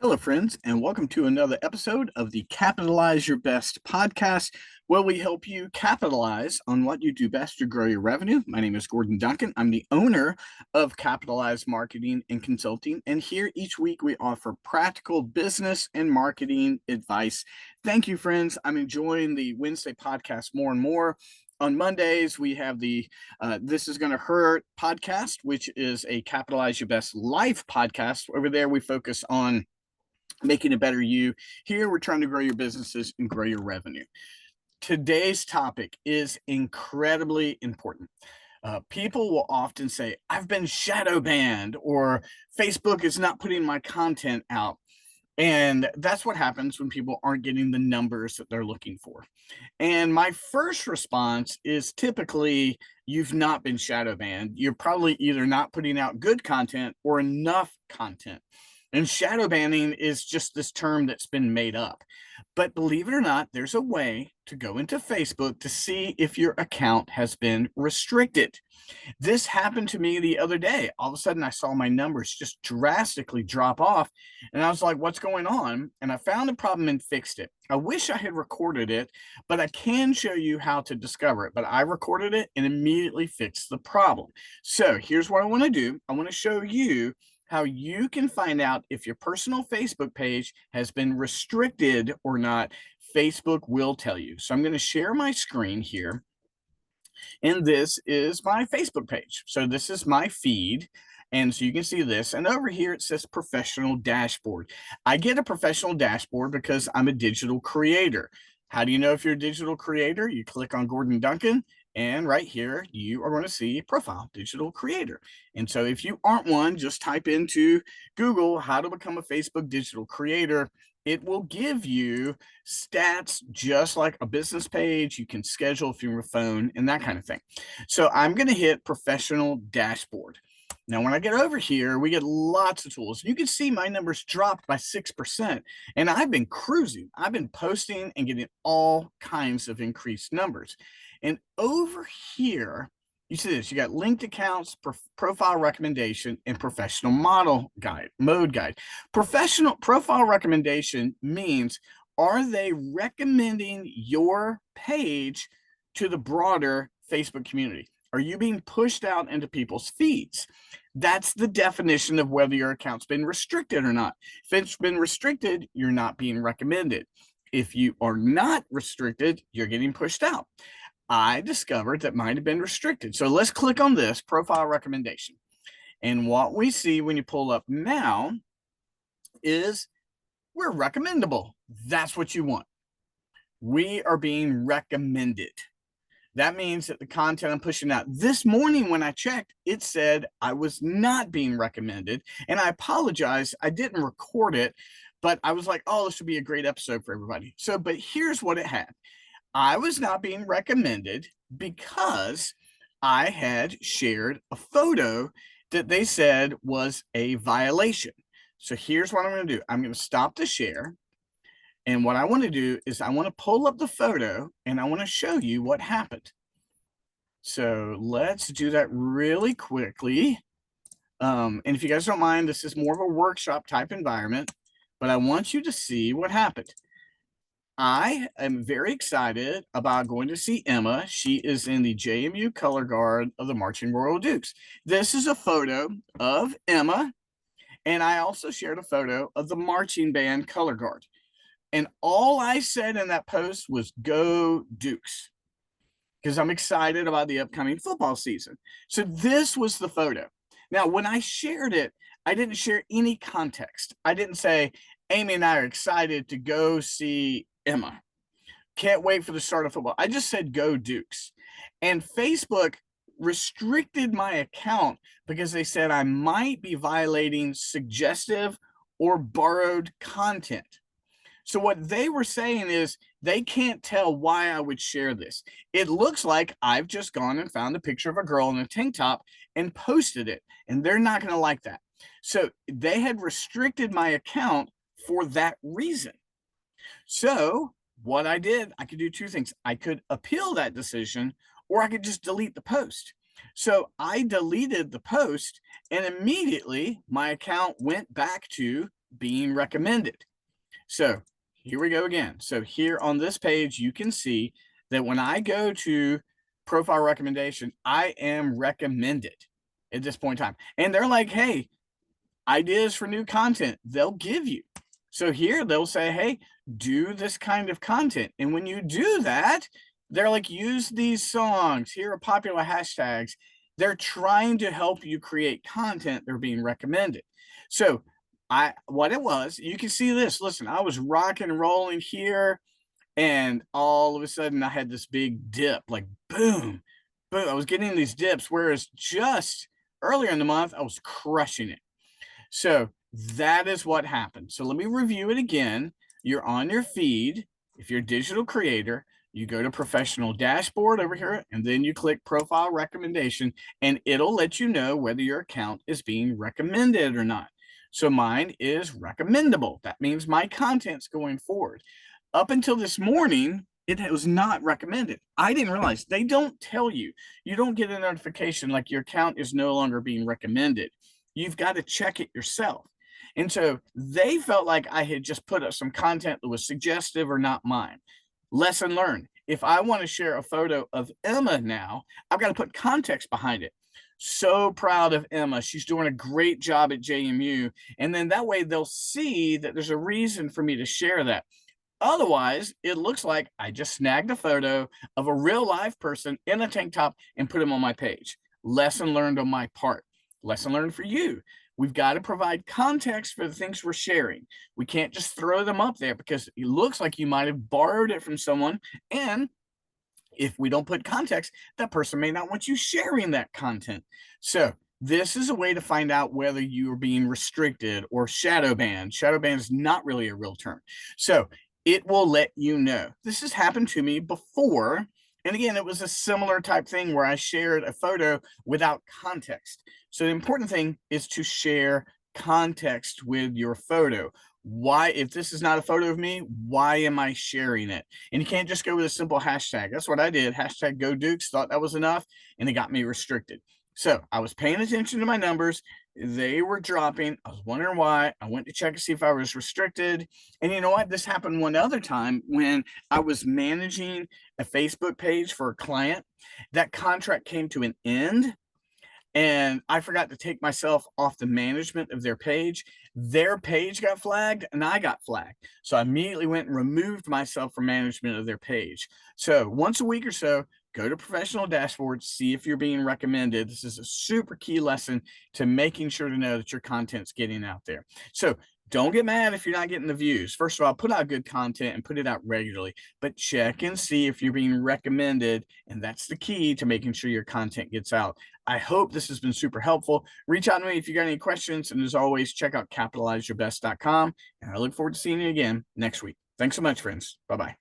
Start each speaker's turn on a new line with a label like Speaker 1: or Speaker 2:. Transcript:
Speaker 1: Hello, friends, and welcome to another episode of the Capitalize Your Best podcast, where we help you capitalize on what you do best to grow your revenue. My name is Gordon Duncan. I'm the owner of Capitalize Marketing and Consulting, and here each week we offer practical business and marketing advice. Thank you, friends. I'm enjoying the Wednesday podcast more and more. On Mondays, we have the This Is Gonna Hurt podcast, which is a Capitalize Your Best Life podcast. Over there, we focus on making a better you. Here, we're trying to grow your businesses and grow your revenue. Today's topic is incredibly important. People will often say, I've been shadow banned, or Facebook is not putting my content out. And that's what happens when people aren't getting the numbers that they're looking for. And my first response is typically, you've not been shadow banned. You're probably either not putting out good content or enough content. And shadow banning is just this term that's been made up. But believe it or not, there's a way to go into Facebook to see if your account has been restricted. This happened to me the other day. All of a sudden, I saw my numbers just drastically drop off. And I was like, what's going on? And I found the problem and fixed it. I wish I had recorded it, but I can show you how to discover it. But I recorded it and immediately fixed the problem. So here's what I want to do. I want to show you how you can find out if your personal Facebook page has been restricted or not. Facebook will tell you. So I'm going to share my screen here. And this is my Facebook page. So this is my feed. And so you can see this. And over here, it says professional dashboard. I get a professional dashboard because I'm a digital creator. How do you know if you're a digital creator? You click on Gordon Duncan, and right here, you are going to see profile digital creator. And so if you aren't one, just type into Google how to become a Facebook digital creator. It will give you stats just like a business page. You can schedule from your phone and that kind of thing. So I'm going to hit professional dashboard. Now, when I get over here, we get lots of tools. You can see my numbers dropped by 6%, and I've been cruising. I've been posting and getting all kinds of increased numbers. And over here, you see this, you got linked accounts, profile recommendation, and professional model guide, mode guide. Professional profile recommendation means, are they recommending your page to the broader Facebook community? Are you being pushed out into people's feeds? That's the definition of whether your account's been restricted or not. If it's been restricted, you're not being recommended. If you are not restricted, you're getting pushed out. I discovered that mine had been restricted. So let's click on this profile recommendation. And what we see when you pull up now is we're recommendable. That's what you want. We are being recommended. That means that the content I'm pushing out this morning, when I checked, it said I was not being recommended. And I apologize. I didn't record it, but I was like, oh, this would be a great episode for everybody. So, but here's what it had. I was not being recommended because I had shared a photo that they said was a violation. So here's what I'm going to do. I'm going to stop the share. And what I want to do is I want to pull up the photo and I want to show you what happened. So let's do that really quickly. And if you guys don't mind, this is more of a workshop type environment, but I want you to see what happened. I am very excited about going to see Emma. She is in the JMU color guard of the Marching Royal Dukes. This is a photo of Emma, and I also shared a photo of the marching band color guard. And all I said in that post was "Go Dukes," because I'm excited about the upcoming football season. So this was the photo. Now, when I shared it, I didn't share any context. I didn't say, Amy and I are excited to go see Emma. Can't wait for the start of football. I just said "Go Dukes." And Facebook restricted my account because they said I might be violating suggestive or borrowed content. So what they were saying is they can't tell why I would share this. It looks like I've just gone and found a picture of a girl in a tank top and posted it, and they're not going to like that. So they had restricted my account for that reason. So what I did, I could do two things. I could appeal that decision, or I could just delete the post. So I deleted the post, and immediately my account went back to being recommended. So here we go again. So here on this page, you can see that when I go to profile recommendation, I am recommended at this point in time. And they're like, hey, ideas for new content, they'll give you. So here they'll say, hey, do this kind of content. And when you do that, they're like, use these songs. Here are popular hashtags. They're trying to help you create content. They're being recommended. So what it was, you can see this. Listen, I was rocking and rolling here, and all of a sudden I had this big dip, like boom, boom. I was getting these dips, whereas just earlier in the month, I was crushing it. So that is what happened. So let me review it again. You're on your feed. If you're a digital creator, you go to professional dashboard over here, and then you click profile recommendation, and it'll let you know whether your account is being recommended or not. So mine is recommendable. That means my content's going forward. Up until this morning, it was not recommended. I didn't realize. They don't tell you. You don't get a notification like your account is no longer being recommended. You've got to check it yourself. And so they felt like I had just put up some content that was suggestive or not mine. Lesson learned. If I want to share a photo of Emma now, I've got to put context behind it. So proud of Emma. She's doing a great job at JMU. And then that way they'll see that there's a reason for me to share that. Otherwise, it looks like I just snagged a photo of a real live person in a tank top and put them on my page. Lesson learned on my part. Lesson learned for you. We've got to provide context for the things we're sharing. We can't just throw them up there because it looks like you might have borrowed it from someone. And if we don't put context, that person may not want you sharing that content. So this is a way to find out whether you are being restricted or shadow banned. Shadow ban is not really a real term. So it will let you know. This has happened to me before. And again, it was a similar type thing where I shared a photo without context. So the important thing is to share context with your photo. Why, if this is not a photo of me, why am I sharing it? And you can't just go with a simple hashtag. That's what I did. Hashtag Go Dukes, thought that was enough, and it got me restricted. So I was paying attention to my numbers. They were dropping. I was wondering why. I went to check to see if I was restricted. And you know what? This happened one other time when I was managing a Facebook page for a client. That contract came to an end, and I forgot to take myself off the management of their page. Their page got flagged and I got flagged. So I immediately went and removed myself from management of their page. So once a week or so, go to professional dashboards, see if you're being recommended. This is a super key lesson to making sure to know that your content's getting out there. So don't get mad if you're not getting the views. First of all, put out good content and put it out regularly, but check and see if you're being recommended. And that's the key to making sure your content gets out. I hope this has been super helpful. Reach out to me if you got any questions. And as always, check out capitalizeyourbest.com. And I look forward to seeing you again next week. Thanks so much, friends. Bye-bye.